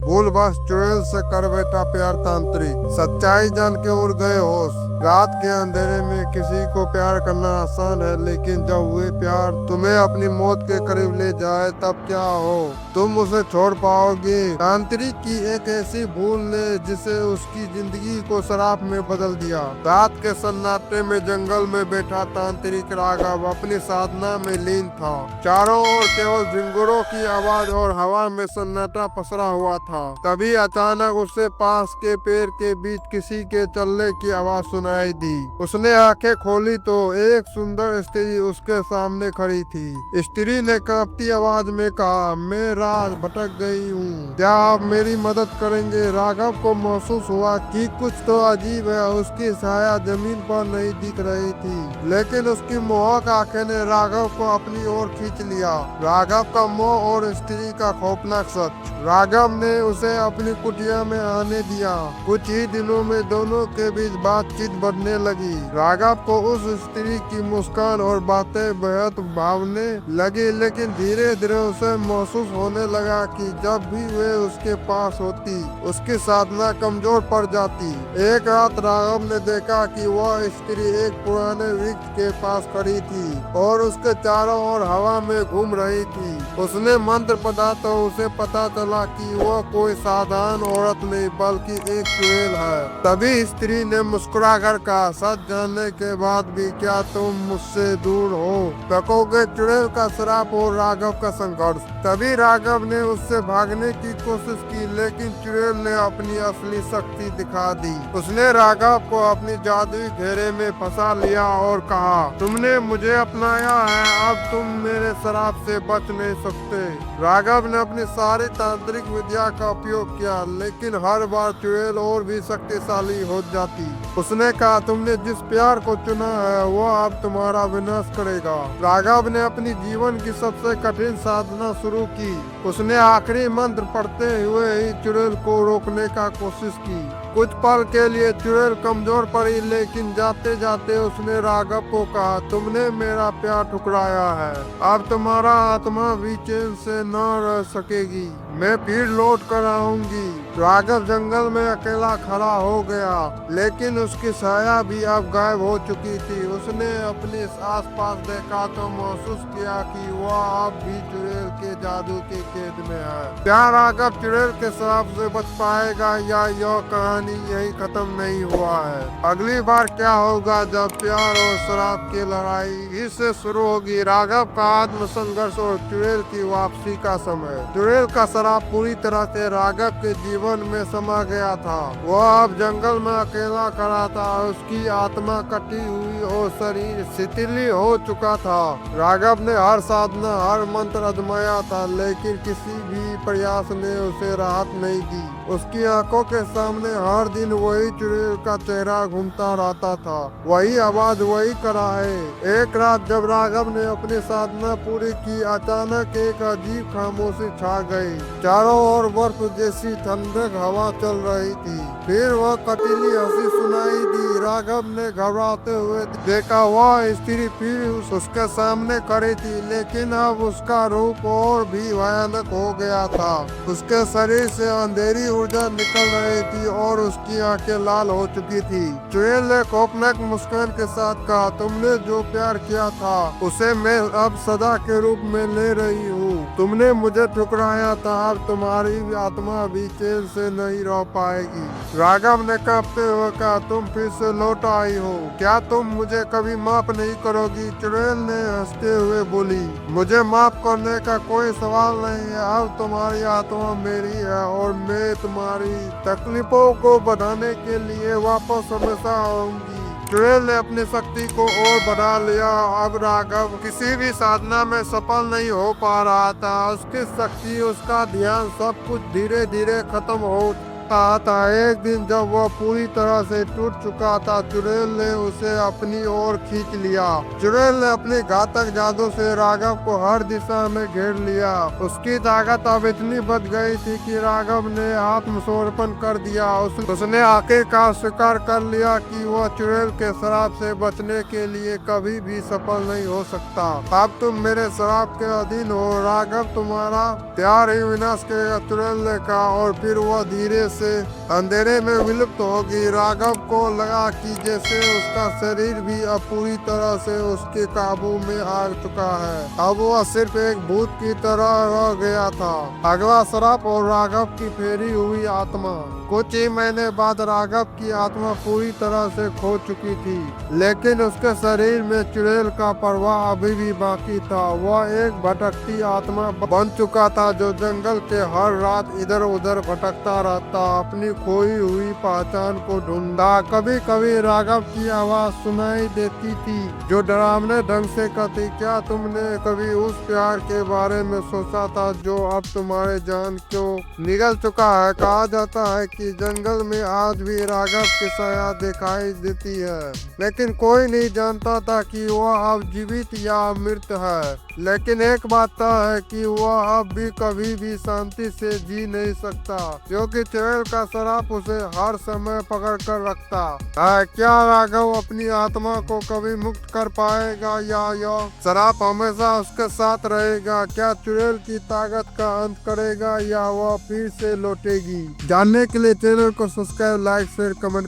भूल बस चुड़ैल से कर बैठा प्यार तांत्रिक, सच्चाई जान के उड़ गए होश। रात के अंधेरे में किसी को प्यार करना आसान है, लेकिन जब वे प्यार तुम्हें अपनी मौत के करीब ले जाए तब क्या हो तुम उसे छोड़ पाओगे। तांत्रिक की एक ऐसी भूल ने जिसे उसकी जिंदगी को शराब में बदल दिया। रात के सन्नाटे में जंगल में बैठा तांत्रिक राघव अपनी साधना में लीन था। चारों ओर केवल झिंगुरों की आवाज और हवा में सन्नाटा पसरा हुआ था। तभी अचानक उसे पास के पेड़ के बीच किसी के चलने की आवाज सुनाई दी। उसने आंखें खोली तो एक सुंदर स्त्री उसके सामने खड़ी थी। स्त्री ने कांपती आवाज में कहा, मैं राह भटक गई हूँ, क्या आप मेरी मदद करेंगे। राघव को महसूस हुआ कि कुछ तो अजीब है। उसकी छाया जमीन पर नहीं दिख रही थी, लेकिन उसकी मोहक आंखें ने राघव को अपनी ओर खींच लिया। राघव का मोह और स्त्री का खौफनाक सच। राघव ने उसे अपनी कुटिया में आने दिया। कुछ ही दिनों में दोनों के बीच बातचीत बढ़ने लगी। राघव को उस स्त्री की मुस्कान और बातें बेहद भावने लगी, लेकिन धीरे धीरे उसे महसूस होने लगा कि जब भी वे उसके पास होती उसकी साधना कमजोर पड़ जाती। एक रात राघव ने देखा कि वह स्त्री एक पुराने वृक्ष के पास खड़ी थी और उसके चारों ओर हवा में घूम रही थी। उसने मंत्र पढ़ा तो उसे पता चला कि वह कोई साधारण औरत नहीं बल्कि एक चुड़ैल है। तभी स्त्री ने मुस्कुराकर कहा, सच जानने के बाद भी क्या तुम मुझसे दूर हो सकोगे। चुड़ैल का श्राप और राघव का संघर्ष। तभी राघव ने उससे भागने की कोशिश की, लेकिन चुड़ैल ने अपनी असली शक्ति दिखा दी। उसने राघव को अपनी जादुई घेरे में फंसा लिया और कहा, तुमने मुझे अपनाया है, अब तुम मेरे श्राप से बच नहीं सकते। राघव ने अपनी सारी तांत्रिक विद्या का उपयोग किया, लेकिन हर बार चुड़ैल और भी शक्तिशाली हो जाती। उसने कहा, तुमने जिस प्यार को चुना है वह अब तुम्हारा विनाश करेगा। राघव ने अपनी जीवन की सबसे कठिन साधना शुरू की। उसने आखिरी मंत्र पढ़ते हुए ही चुड़ैल को रोकने का कोशिश की। कुछ पल के लिए चुड़ैल कमजोर पड़ी, लेकिन जाते जाते उसने राघव को कहा, तुमने मेरा प्यार ठुकराया है, अब तुम्हारा आत्मा भी चैन से न रह सकेगी, मैं फिर लौट कर आऊंगी। राघव जंगल में अकेला खड़ा हो गया, लेकिन उसकी छाया भी अब गायब हो चुकी थी। उसने अपने आसपास देखा तो महसूस किया कि वह अब भी चुड़ैल के जादू के कैद में है। क्या राघव चुड़ैल के श्राप से बच पाएगा या यह कहानी यही खत्म नहीं हुआ है। अगली बार क्या होगा जब प्यार और श्राप की लड़ाई इससे शुरू होगी। राघव का आत्मसंघर्ष और चुड़ैल की वापसी का समय। चुड़ैल का श्राप पूरी तरह से राघव के जीवन में समा गया था। वह अब जंगल में अकेला खड़ा था। उसकी आत्मा कटी हुई और शरीर शिथिल हो चुका था। राघव ने हर साधना हर मंत्र आजमाया था, लेकिन किसी भी प्रयास ने उसे राहत नहीं दी। उसकी आंखों के सामने हर दिन वही चुड़ैल का चेहरा घूमता रहता था, वही आवाज वही कराहे। एक रात जब राघव ने अपनी साधना पूरी की, अचानक एक अजीब खामोशी छा गई। चारों ओर बर्फ जैसी ठंडक हवा चल रही थी। फिर वह कटीली हंसी सुनाई दी। राघव ने घबराते हुए देखा, वह स्त्री फिर उसके सामने खड़ी थी, लेकिन अब उसका रूप और भी भयानक हो गया था। उसके शरीर से अंधेरी ऊर्जा निकल रही थी और उसकी आंखें लाल हो चुकी थी। चुड़ैल ने खौफनाक मुस्कान के साथ कहा, तुमने जो प्यार किया था उसे मैं अब सदा के रूप में ले रही हूँ। तुमने मुझे ठुकराया था, अब तुम्हारी आत्मा भी चैन से नहीं रह पाएगी। राघव ने कांपते हुए कहा, तुम फिर से लौट आई हो, क्या तुम मुझे कभी माफ नहीं करोगी। चुड़ैल ने हंसते हुए बोली, मुझे माफ करने का कोई सवाल नहीं है, अब तुम्हारी आत्मा मेरी है और मैं तुम्हारी तकलीफों को बढ़ाने के लिए वापस हमेशा आऊंगी। चुड़ैल ने अपनी शक्ति को और बढ़ा लिया। अब राघव किसी भी साधना में सफल नहीं हो पा रहा था। उसकी शक्ति, उसका ध्यान, सब कुछ धीरे धीरे खत्म हो कहा था। एक दिन जब वह पूरी तरह से टूट चुका था, चुड़ैल ने उसे अपनी ओर खींच लिया। चुड़ैल ने अपने घातक जादू से राघव को हर दिशा में घेर लिया। उसकी ताकत अब इतनी बढ़ गई थी कि राघव ने आत्मसमर्पण कर दिया। उसने आखिरकार स्वीकार कर लिया कि वह चुड़ैल के श्राप से बचने के लिए कभी भी सफल नहीं हो सकता। अब तुम मेरे श्राप के अधीन हो। राघव, तुम्हारा प्यार ही विनाश करेगा, चुड़ैल ने कहा, और फिर वह धीरे से अंधेरे में विलुप्त होगी। राघव को लगा कि जैसे उसका शरीर भी अब पूरी तरह से उसके काबू में आ चुका है। अब वह सिर्फ एक भूत की तरह रह गया था। अगला श्राप और राघव की फेरी हुई आत्मा। कुछ ही महीने बाद राघव की आत्मा पूरी तरह से खो चुकी थी, लेकिन उसके शरीर में चुड़ैल का प्रभाव अभी भी बाकी था। वह एक भटकती आत्मा बन चुका था जो जंगल के हर रात इधर उधर भटकता रहता, अपनी खोई हुई पहचान को ढूंढा। कभी कभी राघव की आवाज सुनाई देती थी जो डरावने ढंग से कहती, क्या तुमने कभी उस प्यार के बारे में सोचा था जो अब तुम्हारे जान क्यों निगल चुका है। कहा जाता है कि जंगल में आज भी राघव की साया दिखाई देती है, लेकिन कोई नहीं जानता था कि वह अब जीवित या मृत है। लेकिन एक बात तय है कि वह अब भी कभी भी शांति से जी नहीं सकता, क्योंकि चुड़ैल का श्राप उसे हर समय पकड़ कर रखता है। क्या राघव अपनी आत्मा को कभी मुक्त कर पाएगा या यह श्राप हमेशा उसके साथ रहेगा? क्या चुड़ैल की ताकत का अंत करेगा या वह फिर से लौटेगी? जानने के लिए चैनल को सब्सक्राइब, लाइक, शेयर, कमेंट